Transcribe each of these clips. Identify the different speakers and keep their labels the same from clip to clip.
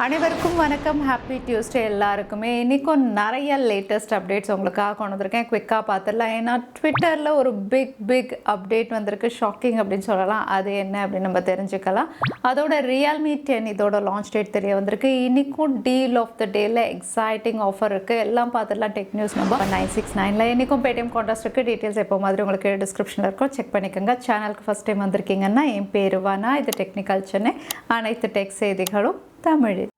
Speaker 1: அனைவருக்கும் வணக்கம். Happy Tuesday எல்லாருக்குமே. இன்றைக்கும் நிறைய லேட்டஸ்ட் அப்டேட்ஸ் உங்களுக்காக கொண்டு வந்திருக்கேன். குவிக்காக பார்த்துடலாம். ஏன்னா ட்விட்டரில் ஒரு பிக் அப்டேட் வந்திருக்கு. ஷாக்கிங் அப்படின்னு சொல்லலாம். அது என்ன அப்படின்னு நம்ம தெரிஞ்சுக்கலாம். அதோட Realme 10 இதோட லான்ச் டேட் தெரிய வந்திருக்கு. இன்றைக்கும் டீல் ஆஃப் த டேயில் எக்ஸைட்டிங் ஆஃபர் இருக்குது. எல்லாம் பார்த்துடலாம். டெக் நியூஸ் நம்பர் 969 இன்றைக்கும் பேடிஎம் கான்டாஸ்ட் இருக்குது. டீட்டெயில்ஸ் எப்போ மாதிரி உங்களுக்கு டிஸ்கிரிப்ஷனில் இருக்கும். செக் பண்ணிக்கோங்க. சேனலுக்கு ஃபஸ்ட் டைம் வந்திருக்கீங்கன்னா என் பேர் வானா. இது டெக்னிக்கல் சென்னை. அனைத்து டெக் செய்திகளும் தமிழில்.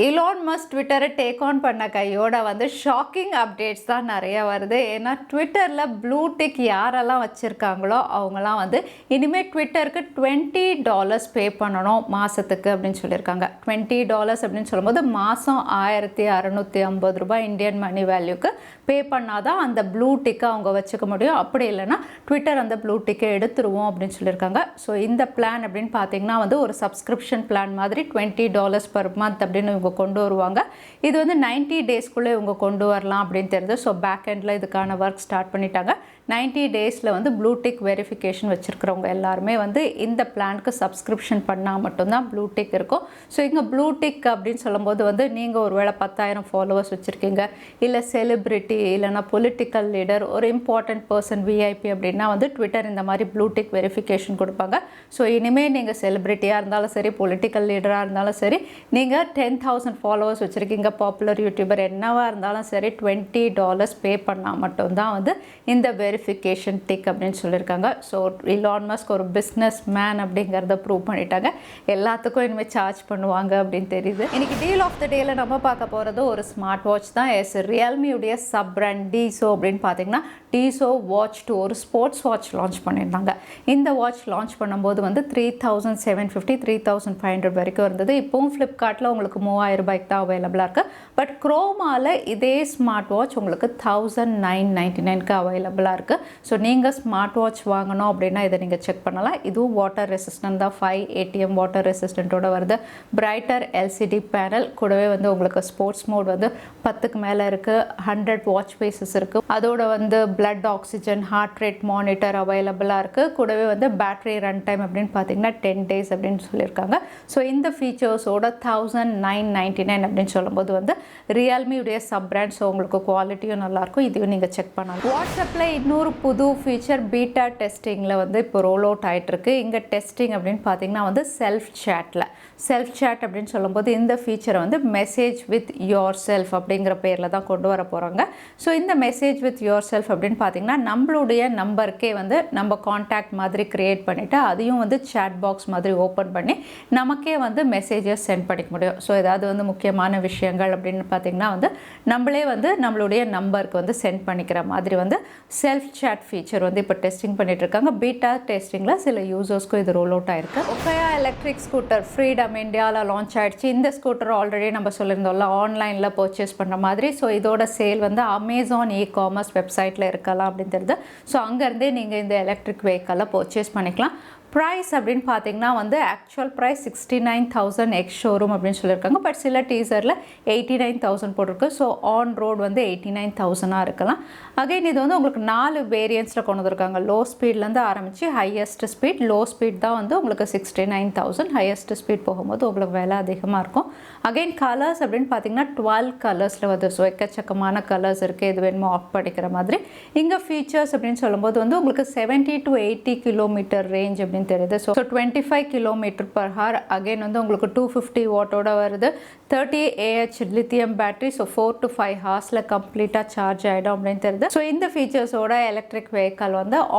Speaker 1: எலான் மஸ்க் ட்விட்டரை டேக் ஆன் பண்ண கையோட ஷாக்கிங் அப்டேட்ஸ் தான் நிறைய வருது. ஏன்னா ட்விட்டரில் ப்ளூ டிக் யாரெல்லாம் வச்சுருக்காங்களோ அவங்களாம் இனிமேல் ட்விட்டருக்கு $20 பே பண்ணணும் மாதத்துக்கு அப்படின்னு சொல்லியிருக்காங்க. $20 அப்படின்னு சொல்லும்போது மாதம் $1650 இந்தியன் மணி வேல்யூக்கு பே பண்ணாதான் அந்த ப்ளூ டிக்கை அவங்க வச்சுக்க முடியும். அப்படி இல்லைன்னா ட்விட்டர் அந்த ப்ளூ டிக்கை எடுத்துருவோம் அப்படின்னு சொல்லியிருக்காங்க. ஸோ இந்த பிளான் அப்படின்னு பார்த்தீங்கன்னா ஒரு சப்ஸ்கிரிப்ஷன் பிளான் மாதிரி $20 பர் மந்த் அப்படின்னு இவங்க கொண்டு வருவாங்க. இது 90 டேஸ்க்குள்ளே இவங்க கொண்டு வரலாம் அப்படின்னு தெரியுது. ஸோ பேக் எண்டில் இதுக்கான ஒர்க் ஸ்டார்ட் பண்ணிட்டாங்க. 90 டேஸில் ப்ளூ டிக் வெரிஃபிகேஷன் வச்சுருக்கிறவங்க எல்லாருமே இந்த பிளானுக்கு சப்ஸ்கிரிப்ஷன் பண்ணால் மட்டும்தான் ப்ளூ டிக் இருக்கும். ஸோ இங்கே ப்ளூ டிக் அப்படின்னு சொல்லும்போது நீங்கள் ஒரு வேளை 10,000 ஃபாலோவர்ஸ் வச்சுருக்கீங்க, இல்லை செலிப்ரிட்டி, இல்லைனா பொலிட்டிக்கல் லீடர், ஒரு இம்பார்ட்டன்ட் பர்சன், விஐபி அப்படின்னா ட்விட்டர் இந்த மாதிரி ப்ளூ டிக் வெரிஃபிகேஷன் கொடுப்பாங்க. ஸோ இனிமேல் நீங்கள் செலிப்ரிட்டியாக இருந்தாலும் சரி, பொலிட்டிக்கல் லீடராக இருந்தாலும் சரி, நீங்கள் 10,000 ஃபாலோவர்ஸ் வச்சுருக்கீங்க, பாப்புலர் யூடியூபர் என்னவாக இருந்தாலும் சரி, $20 பே பண்ணால் மட்டும்தான் இந்த வெரிஃபிகேஷன் டிக் அப்படின்னு சொல்லியிருக்காங்க. ஸோ எலான் மஸ்க் ஒரு பிஸ்னஸ் மேன் அப்படிங்கிறத ப்ரூவ் பண்ணிட்டாங்க. எல்லாத்துக்கும் இனிமேல் சார்ஜ் பண்ணுவாங்க அப்படின்னு தெரியுது. இன்றைக்கி டீல் ஆஃப் த டேயில் நம்ம பார்க்க போகிறது ஒரு ஸ்மார்ட் வாட்ச் தான். ரியல்மியுடைய சப் பிராண்ட் டிசோ அப்படின்னு பார்த்தீங்கன்னா டிசோ வாட்ச் 2 ஒரு ஸ்போர்ட்ஸ் வாட்ச் லான்ச் பண்ணியிருந்தாங்க. இந்த வாட்ச் லான்ச் பண்ணும்போது $3,750 $3,500 வரைக்கும் இருந்தது. இப்போவும் ஃப்ளிப்கார்ட்டில் உங்களுக்கு $3,000 தான் அவைலபிளாக இருக்குது. பட் குரோமாவில் இதே ஸ்மார்ட் வாட்ச் உங்களுக்கு $1,999 அவைலபிளாக இருக்குது. ஸோ நீங்கள் ஸ்மார்ட் வாட்ச் வாங்கணும் அப்படின்னா இதை நீங்கள் செக் பண்ணலாம். இதுவும் வாட்டர் ரெசிஸ்டன்ட் தான். 5 ATM வாட்டர் ரெசிஸ்டண்ட்டோட வருது. பிரைட்டர் எல்சிடி பேனல் கூடவே உங்களுக்கு ஸ்போர்ட்ஸ் மோட் 10க்கு மேலே இருக்குது. 100 வாட்ச் ஃபேஸஸ் இருக்குது. அதோட blood oxygen, heart rate monitor அவைலபிளாக இருக்குது. கூடவே பேட்டரி ரன் டைம் அப்படின்னு பார்த்தீங்கன்னா 10 days அப்படின்னு சொல்லியிருக்காங்க. ஸோ இந்த ஃபீச்சர்ஸோட $1,999 அப்படின்னு சொல்லும்போது ரியல்மியுடைய சப் பிராண்ட். ஸோ உங்களுக்கு குவாலிட்டியும் நல்லாயிருக்கும். இதையும் நீங்கள் செக் பண்ணலாம். வாட்ஸ்அப்பில் இன்னொரு புது ஃபீச்சர் பீட்டா டெஸ்டிங்கில் இப்போ ரோல் அவுட் ஆகிட்டுருக்கு. இங்கே டெஸ்டிங் அப்படின்னு பார்த்தீங்கன்னா செல்ஃப் சேட் அப்படின்னு சொல்லும்போது இந்த ஃபீச்சரை மெசேஜ் வித் யோர் செல்ஃப் அப்படிங்கிற பேரில் தான் கொண்டு வர போகிறாங்க. ஸோ இந்த மெசேஜ் வித் யோர் செல்ஃப் அப்படின்னு பார்த்தீங்கன்னா நம்மளுடைய நம்பருக்கே நம்ம கான்டாக்ட் மாதிரி க்ரியேட் பண்ணிவிட்டு அதையும் சேட் பாக்ஸ் மாதிரி ஓப்பன் பண்ணி நமக்கே மெசேஜஸ் சென்ட் பண்ணிக்க முடியும். ஸோ ஏதாவது முக்கியமான விஷயங்கள் அப்படின்னு பார்த்தீங்கன்னா நம்மளே நம்மளுடைய நம்பருக்கு சென்ட் பண்ணிக்கிற மாதிரி செல்ஃப் சேட் ஃபீச்சர் இப்போ டெஸ்டிங் பண்ணிட்டு இருக்காங்க. பீட்டா டெஸ்டிங்கில் சில யூசர்ஸ்க்கும் இது ரோல் அவுட் ஆயிருக்கு. ஒக்கையா எலக்ட்ரிக் ஸ்கூட்டர் ஃப்ரீடம் இந்தியாவில் லான்ச் ஆயிடுச்சு. இந்த ஸ்கூட்டர் ஆல்ரெடி நம்ம சொல்லியிருந்தோம்ல ஆன்லைனில் பர்ச்சேஸ் பண்ணுற மாதிரி. ஸோ இதோட சேல் அமேசான் இ-காமர்ஸ் வெப்சைட்டில் இருக்கலாம் அப்படின்னு தெரியுது. ஸோ அங்கேருந்தே நீங்கள் இந்த எலக்ட்ரிக் வெஹிக்கலை பர்ச்சேஸ் பண்ணிக்கலாம். ப்ரைஸ் அப்படின்னு பார்த்தீங்கன்னா ஆக்சுவல் ப்ரைஸ் 69,000 எக்ஸ் ஷோரூம் அப்படின்னு சொல்லியிருக்காங்க. பட் சில டீசரில் 89,000 போட்டிருக்கு. ஸோ ஆன் ரோட் 89,000 இருக்கலாம். அகைன் இது உங்களுக்கு 4 வேரியன்ஸில் கொண்டு வந்திருக்காங்க. லோ ஸ்பீட்லேருந்து ஆரம்பித்து ஹையஸ்ட் ஸ்பீட். லோ ஸ்பீட் தான் உங்களுக்கு 69,000. ஹையஸ்ட் ஸ்பீட் போகும்போது உங்களுக்கு விலை அதிகமாக இருக்கும். அகைன் கலர்ஸ் அப்படின்னு பார்த்தீங்கன்னா 12 கலர்ஸில் ஸோ எக்கச்சக்கமான கலர்ஸ் இருக்குது. எது வேணுமோ ஆஃப் பண்ணிக்கிற மாதிரி. இங்கே ஃபீச்சர்ஸ் அப்படின்னு சொல்லும்போது உங்களுக்கு 70 to 80 கிலோமீட்டர் ரேஞ்ச் அப்படின்னு தெரியுது. So 25 km/h. அகைன் உங்களுக்கு 250 வாட்டோட வருது. 30 AH lithium battery. So 4 to 5 ஹார்ஸில் கம்ப்ளீட்டாக சார்ஜ் ஆகிடும் அப்படின்னு தெரியுது. ஸோ இந்த ஃபீச்சர்ஸோட எலக்ட்ரிக் வெஹிக்கல்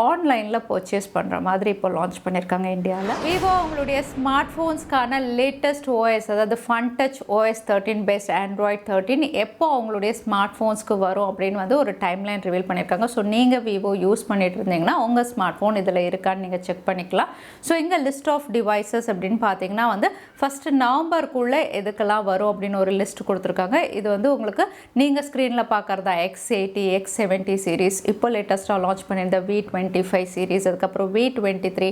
Speaker 1: ஆன்லைனில் பர்ச்சேஸ் பண்ணுற மாதிரி இப்போ லான்ச் பண்ணியிருக்காங்க இந்தியாவில். விவோ உங்களுடைய ஸ்மார்ட் ஃபோன்ஸ்க்கான லேட்டஸ்ட் OS, அதாவது Funtouch OS 13 based Android 13 எப்போ அவங்களுடைய ஸ்மார்ட் ஃபோன்ஸ்க்கு வரும் அப்படின்னு ஒரு டைம்லைன் ரிவீல் பண்ணியிருக்காங்க. ஸோ நீங்கள் விவோ யூஸ் பண்ணிட்டு இருந்தீங்கன்னா உங்கள் ஸ்மார்ட் ஃபோன் இதில் இருக்கான்னு நீங்கள் செக் பண்ணிக்கலாம். ஸோ இங்கே லிஸ்ட் ஆஃப் டிவைசஸ் அப்படின்னு பார்த்தீங்கன்னா வந்து ஃபஸ்ட்டு நவம்பருக்குள்ளே எதுக்கெல்லாம் வரும் அப்படின்னு ஒரு லிஸ்ட் கொடுத்துருக்காங்க. இது வந்து உங்களுக்கு நீங்கள் ஸ்க்ரீனில் பார்க்குறதா X80 X70 சீரீஸ், இப்போ லேட்டஸ்ட்டாக லான்ச் பண்ணியிருந்த V25 சீரீஸ், அதுக்கப்புறம் V23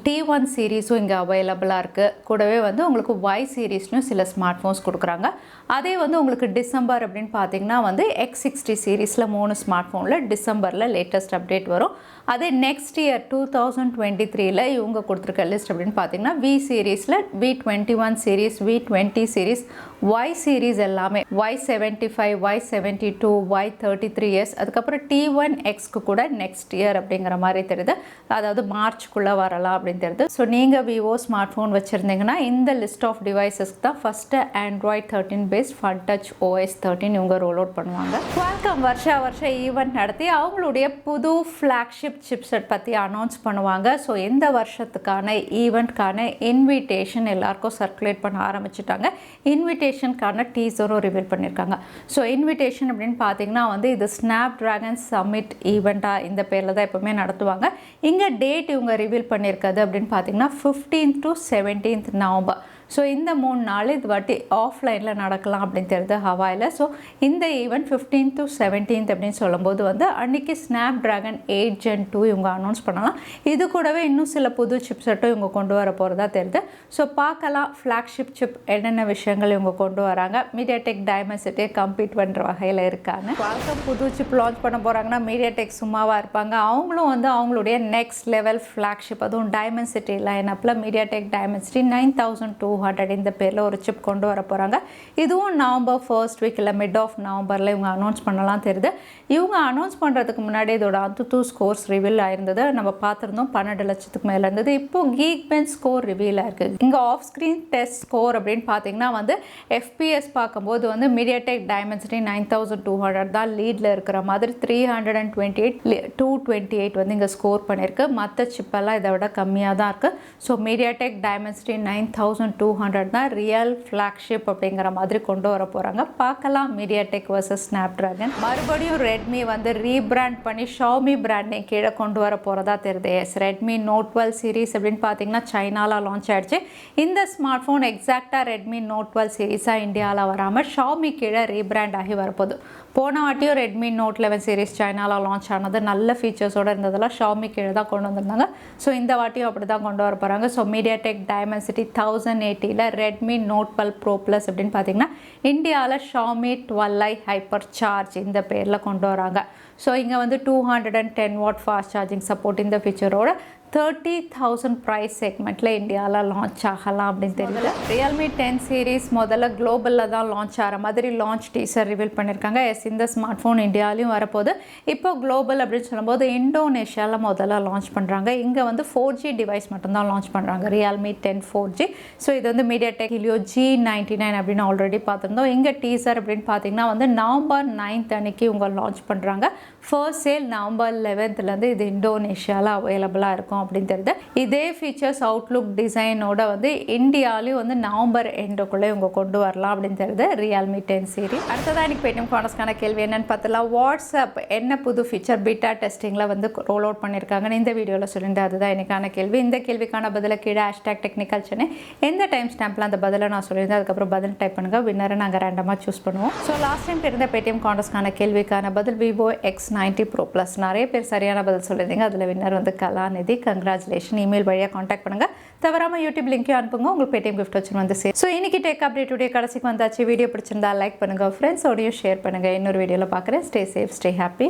Speaker 1: T1 சீரீஸும் இங்கே அவைலபிளாக இருக்குது. கூடவே வந்து உங்களுக்கு Y சீரீஸ்லையும் சில ஸ்மார்ட் ஃபோன்ஸ் கொடுக்குறாங்க. அதே வந்து உங்களுக்கு டிசம்பர் அப்படின்னு பார்த்தீங்கன்னா வந்து X60 சீரீஸில் 3 ஸ்மார்ட் ஃபோனில் டிசம்பரில் லேட்டஸ்ட் அப்டேட் வரும். அதே நெக்ஸ்ட் இயர் 2023ல் இவங்க கொடுத்துருக்க லிஸ்ட் அப்படின்னு பார்த்தீங்கன்னா V சீரீஸில் V21 series, V20 series, Y series எல்லாமே Y75, Y72, Y33s, அதுக்கப்புறம் T1Xக்கு கூட நெக்ஸ்ட் இயர் அப்படிங்கிற மாதிரி தெரியுது. அதாவது மார்ச்க்குள்ளே வரலாம் அப்படின்னு தெரியுது. ஸோ நீங்கள் விவோ ஸ்மார்ட் ஃபோன் வச்சுருந்தீங்கன்னா இந்த லிஸ்ட் ஆஃப் டிவைசஸ்க்கு தான் first Android 13 based Funtouch OS 13 இவங்க ரோல் அவுட் பண்ணுவாங்க. Qualcomm வருஷம் ஈவெண்ட் நடத்தி அவங்களுடைய புது ஃப்ளாக்ஷிப் சிப்செட் பற்றி அனௌன்ஸ் பண்ணுவாங்க. ஸோ இந்த வருஷத்துக்கான ஈவெண்ட்கான இன்விடேஷன் எல்லாருக்கும் சர்க்குலேட் பண்ண ஆரம்பிச்சிட்டாங்க. இன்விடேஷனுக்கான டீசரும் ரிவீல் பண்ணியிருக்காங்க. ஸோ இன்விடேஷன் அப்படின்னு பார்த்தீங்கன்னா வந்து இது Snapdragon சம்மிட் ஈவெண்ட்டாக இந்த பேரில் தான் எப்போவுமே நடத்துவாங்க. இங்கே டேட் இவங்க ரிவீல் பண்ணியிருக்காது அப்படின்னு பார்த்தீங்கன்னா 15th to 17th November. So இந்த 3 நாள் இது வாட்டி ஆஃப்லைனில் நடக்கலாம் அப்படின்னு தெரியுது ஹவாயில். ஸோ இந்த ஈவெண்ட் 15th to 17th அப்படின்னு சொல்லும்போது வந்து அன்றைக்கி Snapdragon 8 Gen 2 இவங்க அனௌன்ஸ் பண்ணலாம். இது கூடவே இன்னும் சில புது சிப்செட்டும் இவங்க கொண்டு வர போகிறதா தெரியுது. ஸோ பார்க்கலாம் ஃப்ளாக்ஷிப் சிப் என்னென்ன விஷயங்கள் இவங்க கொண்டு வராங்க. MediaTek Dimensity கம்பீட் பண்ணுற வகையில் இருக்காங்க. Qualcomm புது சிப் லான்ச் பண்ண போகிறாங்கன்னா MediaTek சும்மாவாக இருப்பாங்க. அவங்களும் வந்து அவங்களுடைய நெக்ஸ்ட் லெவல் ஃப்ளாக்ஷிப் அதுவும் Dimensity லைனப்பில் MediaTek Dimensity 9200 இந்த பேரில் ஒரு சிப் கொண்டு வர போகிறாங்க. இதுவும் நவம்பர் ஃபர்ஸ்ட் வீக் இல்லை மிட் ஆஃப் நவம்பரில் இவங்க அனௌன்ஸ் பண்ணலாம் தெரியுது. இவங்க அனௌன்ஸ் பண்ணுறதுக்கு முன்னாடி இதோட ANTUTU ஸ்கோர்ஸ் ரிவீல் ஆயிருந்தது. நம்ம பார்த்துருந்தோம் 12 லட்சத்துக்கு மேலே இருந்தது. இப்போ Geekbench ஸ்கோர் ரிவீல் ஆயிருக்கு. இங்கே ஆஃப் ஸ்க்ரீன் டெஸ்ட் ஸ்கோர் அப்படின்னு பார்த்தீங்கன்னா வந்து FPS பார்க்கும்போது வந்து MediaTek Dimensity 9200 தான் லீடில் இருக்கிற மாதிரி 328 228 வந்து இங்கே ஸ்கோர் பண்ணியிருக்கு. மற்ற சிப்பெல்லாம் இதை விட கம்மியாக தான் இருக்குது. ஸோ MediaTek Dimensity 9200 தான் ரியல் ஃப்ளாக்ஷிப் அப்படிங்கிற மாதிரி கொண்டு வர போகிறாங்க. பார்க்கலாம் MediaTek vs Snapdragon. மறுபடியும் Redmi வந்து ரீபிராண்ட் பண்ணி Xiaomi பிராண்டை கீழே கொண்டு வர போகிறதா தெரியுது. Redmi Note 12 சீரீஸ் அப்படின்னு பார்த்தீங்கன்னா சைனாவில் லான்ச் ஆகிடுச்சு. இந்த ஸ்மார்ட் ஃபோன் எக்ஸாக்டாக Redmi Note 12 சீரீஸாக இந்தியாவில் வராமல் Xiaomi கீழே ரீபிராண்ட் ஆகி வரப்போகுது. போன வாட்டியும் Redmi Note 11 சீரீஸ் சைனாவில் லான்ச் ஆனது நல்ல ஃபீச்சர்ஸோடு இருந்ததெல்லாம் Xiaomi கீழே தான் கொண்டு வந்திருந்தாங்க. ஸோ இந்த வாட்டியும் அப்படி தான் கொண்டு வர போகிறாங்க. So MediaTek Dimensity 1080ல் Redmi Note 12 Pro Plus அப்படின்னு பார்த்தீங்கன்னா இந்தியாவில் Xiaomi 12i ஹைப்பர் சார்ஜ் இந்த பேரில் கொண்டு வராங்க. ஸோ இங்கே வந்து 210 வாட் ஃபாஸ்ட் சார்ஜிங் சப்போர்ட் இந்த ஃபீச்சரோட 30,000 ப்ரைஸ் செக்மெண்ட்டில் இந்தியாவில் லான்ச் ஆகலாம் அப்படின்னு தெரியல. Realme 10 சீரீஸ் முதல்ல குளோபலில் தான் லான்ச் ஆகிற மாதிரி லான்ச் டீசர் ரிவீல் பண்ணியிருக்காங்க. இந்த ஸ்மார்ட் ஃபோன் இந்தியாவிலையும் வரப்போகுது. இப்போ குளோபல் அப்படின்னு சொல்லும்போது இந்தோனேஷியாவில் முதல்ல லான்ச் பண்ணுறாங்க. இங்கே வந்து 4G டிவைஸ் மட்டும்தான் லான்ச் பண்ணுறாங்க. Realme 10 4G. ஸோ இது வந்து MediaTek Helio G99 அப்படின்னு ஆல்ரெடி பார்த்துருந்தோம். இங்கே டீசர் அப்படின்னு பார்த்தீங்கன்னா வந்து நவம்பர் 9th அன்னைக்கு இவங்க லான்ச் பண்ணுறாங்க. ஃபர்ஸ்ட் சேல் நவம்பர் 11th இது இந்தோனேஷியாவில் அவைலபிளாக இருக்கும் அப்படின்னு தெரியுது. இதே ஃபீச்சர்ஸ் அவுட்லுக் டிசைனோட வந்து இந்தியாவிலையும் வந்து நவம்பர் எண்டுக்குள்ளே இவங்க கொண்டு வரலாம் அப்படின்னு தெரியுது Realme 10 சீரீஸ். அடுத்ததான் எனக்கு பேடிஎம் கார்னர்ஸ்க்கான கேள்வி என்னன்னு பார்த்தலாம். வாட்ஸ்அப் என்ன புது ஃபீச்சர் பீட்டா டெஸ்டிங்கில் வந்து ரோல் அவுட் பண்ணியிருக்காங்கன்னு இந்த வீடியோவில் சொல்லிட்டு அதுதான் எனக்கான கேள்வி. இந்த கேள்விக்கான பதிலை கீழே #Technical Chennai எந்த டைம் ஸ்டாம்பில் அந்த பதிலை நான் சொல்லியிருந்தேன். அதுக்கப்புறம் பதில் டைப் பண்ணுங்கள். வின்னரை நாங்கள் ரேண்டமாக சூஸ் பண்ணுவோம். ஸோ லாஸ்ட் டைம் இருந்த பேடிஎம் கார்னர்ஸ்க்கான கேள்விக்கான பதில் Vivo X90 Pro Plus. நிறைய பேர் சரியான பதில் சொல்லியிருந்தீங்க. அதில் வின்னர் வந்து கலாநிதி. கங்க்ராச்சுலேஷன். இமெயில் வழியாக காண்டாக்ட் பண்ணுங்கள். தவறாமல் யூடியூப் லிங்க்கையும் அனுப்புங்க. உங்களுக்கு பேடிஎம் கிஃப்ட் வச்சு வந்து சேரும். ஸோ இன்னைக்கு டேக் அப்டேட் உடைய கடைசிக்கு வந்தாச்சு. வீடியோ பிடிச்சிருந்தா லைக் பண்ணுங்கள், ஃப்ரெண்ட்ஸோடையும் ஷேர் பண்ணுங்கள். இன்னொரு வீடியோவில் பார்க்குறேன். Stay safe, stay happy.